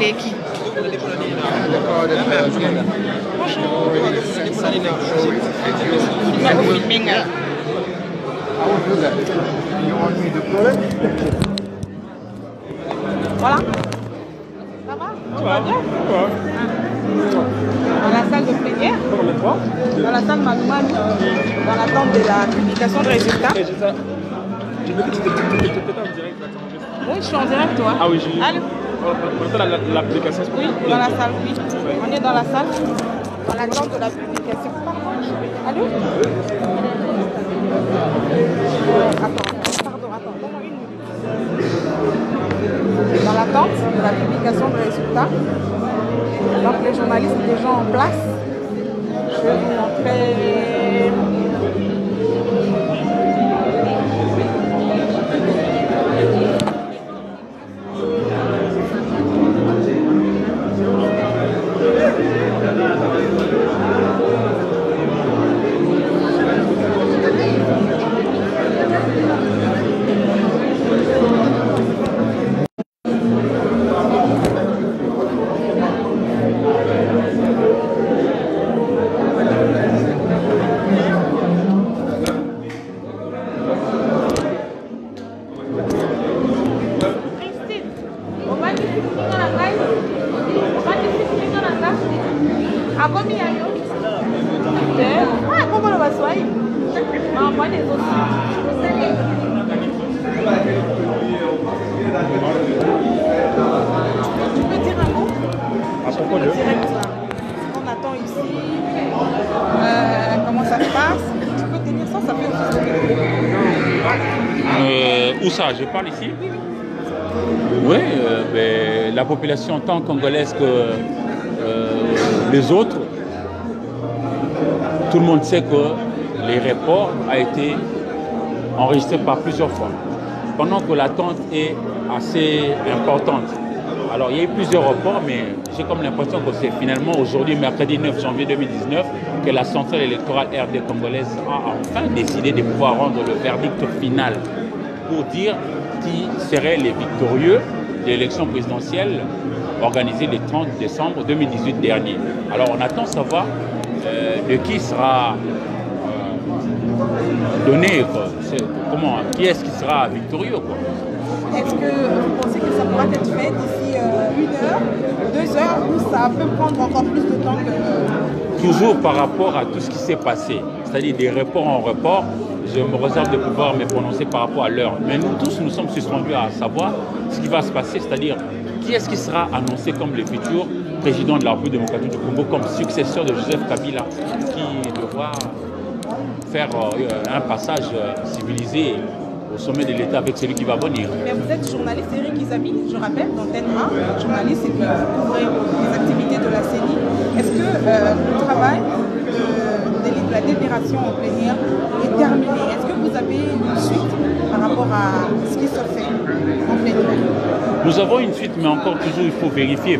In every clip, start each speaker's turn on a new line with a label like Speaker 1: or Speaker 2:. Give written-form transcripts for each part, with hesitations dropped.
Speaker 1: Eleki. Voilà. Ça va? Tu vas bien? Dans la salle de plénière, dans la salle Manoumane, dans l'attente de la publication de résultats.
Speaker 2: J'ai vu que tu étais en direct.
Speaker 1: Oui, je suis en direct, toi.
Speaker 2: Ah oui, j'ai vu.
Speaker 1: Allô?
Speaker 2: On attend l'application.
Speaker 1: Oui, dans la salle, oui. On est dans la salle, dans l'attente de la publication. Allô? Attends, donne-moi une minute. Dans l'attente de la publication de résultats. Donc les journalistes sont déjà en place. Je vais vous montrer. Tu peux dire un mot à propos de direct là. On attend ici. Comment ça se passe? Tu peux tenir ça, ça fait aussi.
Speaker 3: Où ça? Je parle ici? Oui, ben, la population tant congolaise que les autres, tout le monde sait que les reports a été enregistré par plusieurs fois. Pendant que l'attente est assez importante. Alors il y a eu plusieurs reports, mais j'ai comme l'impression que c'est finalement aujourd'hui, mercredi 9 janvier 2019, que la centrale électorale RD congolaise a enfin décidé de pouvoir rendre le verdict final pour dire qui seraient les victorieux de l'élection présidentielle organisée le 30 décembre 2018 dernier. Alors on attend de savoir de qui sera donné, qui est-ce qui sera victorieux, quoi.
Speaker 1: Est-ce que vous pensez que ça pourra être fait d'ici 1 heure, 2 heures, ou ça peut prendre encore plus de temps que...
Speaker 3: Toujours par rapport à tout ce qui s'est passé, c'est-à-dire des reports en report, je me réserve de pouvoir me prononcer par rapport à l'heure. Mais nous tous, nous sommes suspendus à savoir ce qui va se passer, c'est-à-dire qui est-ce qui sera annoncé comme le futur président de la République démocratique du Congo, comme successeur de Joseph Kabila, qui devra faire un passage civilisé au sommet de l'État avec celui qui va venir.
Speaker 1: Mais vous êtes journaliste Eric Izami, je rappelle, d'Antenne 1, journaliste, et puis vous couvrez les activités de la CENI. Est-ce que le travail de la délibération en plénière est terminé? Est-ce que vous avez une suite par rapport à ce qui se fait en plénière?
Speaker 3: Nous avons une suite, mais encore toujours, il faut vérifier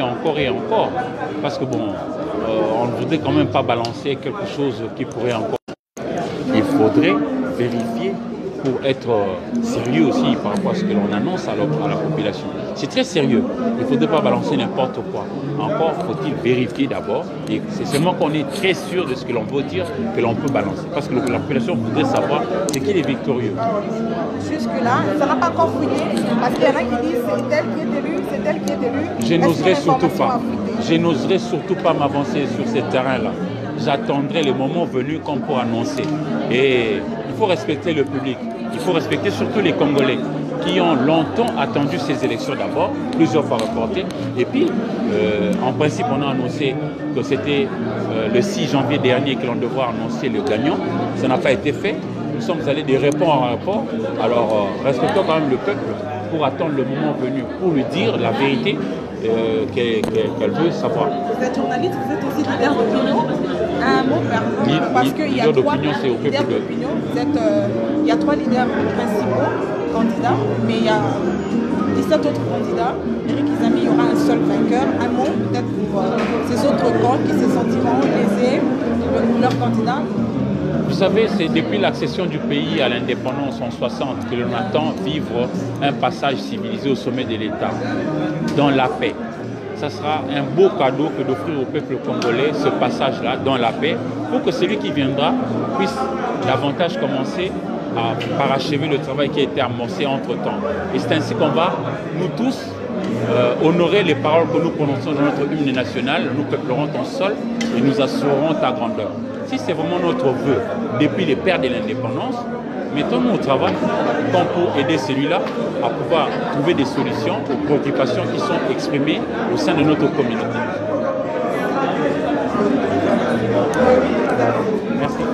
Speaker 3: encore et encore. Parce que bon, on ne voudrait quand même pas balancer quelque chose qui pourrait encore... Il faudrait vérifier pour être sérieux aussi par rapport à ce que l'on annonce à la population. C'est très sérieux. Il ne faudrait pas balancer n'importe quoi. Encore faut-il vérifier d'abord. Et c'est seulement qu'on est très sûr de ce que l'on veut dire que l'on peut balancer. Parce que la population voudrait savoir c'est qui est victorieux.
Speaker 1: Jusque-là, ça n'a pas encore fouillé. Parce qu'il y en a qui disent c'est tel qui est élu, c'est tel qui est élu.
Speaker 3: Je n'oserais surtout pas. Je n'oserais surtout pas m'avancer sur ces terrains-là. J'attendrai le moment venu comme pour annoncer. Et il faut respecter le public. Il faut respecter surtout les Congolais qui ont longtemps attendu ces élections d'abord, plusieurs fois reportées. Et puis, en principe, on a annoncé que c'était le 6 janvier dernier que l'on devait annoncer le gagnant. Ça n'a pas été fait. Nous sommes allés de report en report. Alors, respectons quand même le peuple pour attendre le moment venu, pour lui dire la vérité qu'elle veut savoir.
Speaker 1: Vous êtes journaliste, vous êtes aussi leader d'opinion. Un mot vers vous, parce qu'il y a 3 leaders d'opinion. Il y a 3 leaders principaux candidats, mais il y a 17 autres candidats. Eric Izami, il y aura un seul vainqueur. Un mot peut-être pour ces autres camps qui se sentiront lésés de leur candidat.
Speaker 3: Vous savez, c'est depuis l'accession du pays à l'indépendance en 60 que l'on attend vivre un passage civilisé au sommet de l'État, dans la paix. Ça sera un beau cadeau que d'offrir au peuple congolais ce passage-là dans la paix, pour que celui qui viendra puisse davantage commencer à parachever le travail qui a été amorcé entre-temps. Et c'est ainsi qu'on va, nous tous, honorer les paroles que nous prononçons dans notre hymne national. Nous peuplerons ton sol et nous assurerons ta grandeur. Si c'est vraiment notre vœu depuis les pères de l'indépendance, mettons-nous au travail comme pour aider celui-là à pouvoir trouver des solutions aux préoccupations qui sont exprimées au sein de notre communauté. Merci.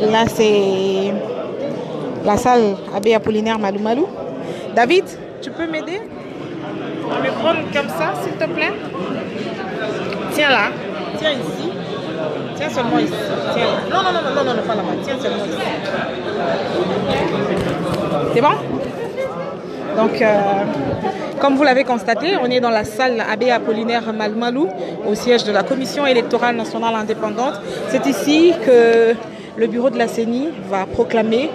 Speaker 1: Là, c'est la salle Abbé Apollinaire Malou Malou. David, tu peux m'aider à me prendre comme ça, s'il te plaît? Tiens là, tiens ici. Tiens seulement ici. Tiens. Non, non, non, non, non, non, pas là-bas. Tiens seulement ici. C'est bon? Donc, comme vous l'avez constaté, on est dans la salle Abbé Apollinaire Malou Malou, au siège de la Commission électorale nationale indépendante. C'est ici que le bureau de la CENI va proclamer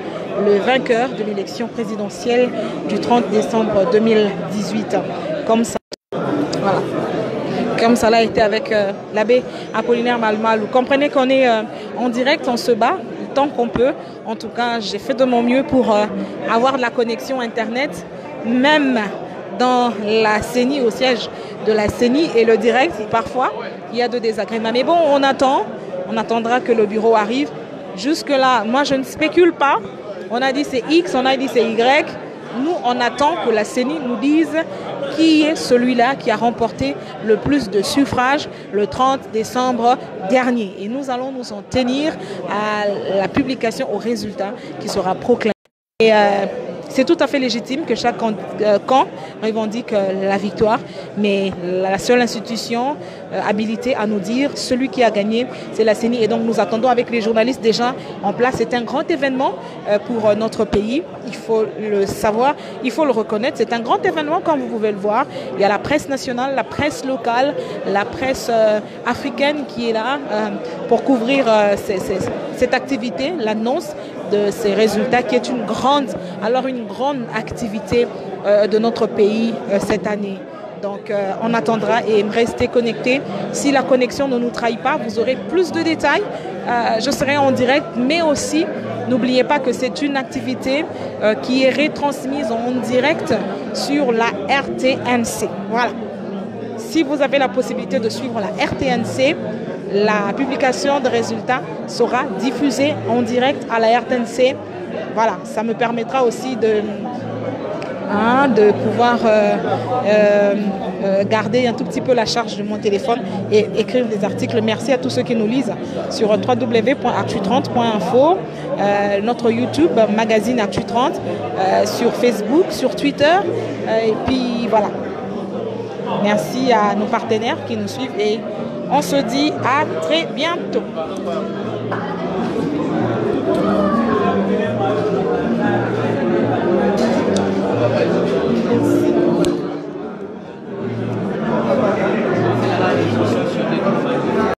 Speaker 1: le vainqueur de l'élection présidentielle du 30 décembre 2018. Comme ça, voilà. Comme ça l'a été avec l'abbé Apollinaire Malou Malou. Comprenez qu'on est en direct, on se bat tant qu'on peut. En tout cas, j'ai fait de mon mieux pour avoir de la connexion Internet, même dans la CENI, au siège de la CENI, et le direct, parfois, il y a de désagréments. Mais bon, on attendra que le bureau arrive. Jusque-là, moi, je ne spécule pas. On a dit c'est X, on a dit c'est Y. Nous, on attend que la CENI nous dise qui est celui-là qui a remporté le plus de suffrages le 30 décembre dernier. Et nous allons nous en tenir à la publication, au résultat qui sera proclamé. Et C'est tout à fait légitime que chaque camp revendique la victoire, mais la seule institution habilitée à nous dire celui qui a gagné, c'est la CENI. Et donc nous attendons avec les journalistes déjà en place. C'est un grand événement pour notre pays. Il faut le savoir, il faut le reconnaître. C'est un grand événement, comme vous pouvez le voir. Il y a la presse nationale, la presse locale, la presse africaine qui est là pour couvrir cette activité, l'annonce de ces résultats qui est une grande activité de notre pays cette année. Donc on attendra et restez connectés. Si la connexion ne nous trahit pas, vous aurez plus de détails. Je serai en direct, mais aussi n'oubliez pas que c'est une activité qui est retransmise en direct sur la RTNC. Voilà. Si vous avez la possibilité de suivre la RTNC, la publication de résultats sera diffusée en direct à la RTNC. Voilà, ça me permettra aussi de pouvoir garder un tout petit peu la charge de mon téléphone et écrire des articles. Merci à tous ceux qui nous lisent sur www.actu30.info, notre YouTube, magazine Actu30, sur Facebook, sur Twitter, et puis voilà. Merci à nos partenaires qui nous suivent et on se dit à très bientôt.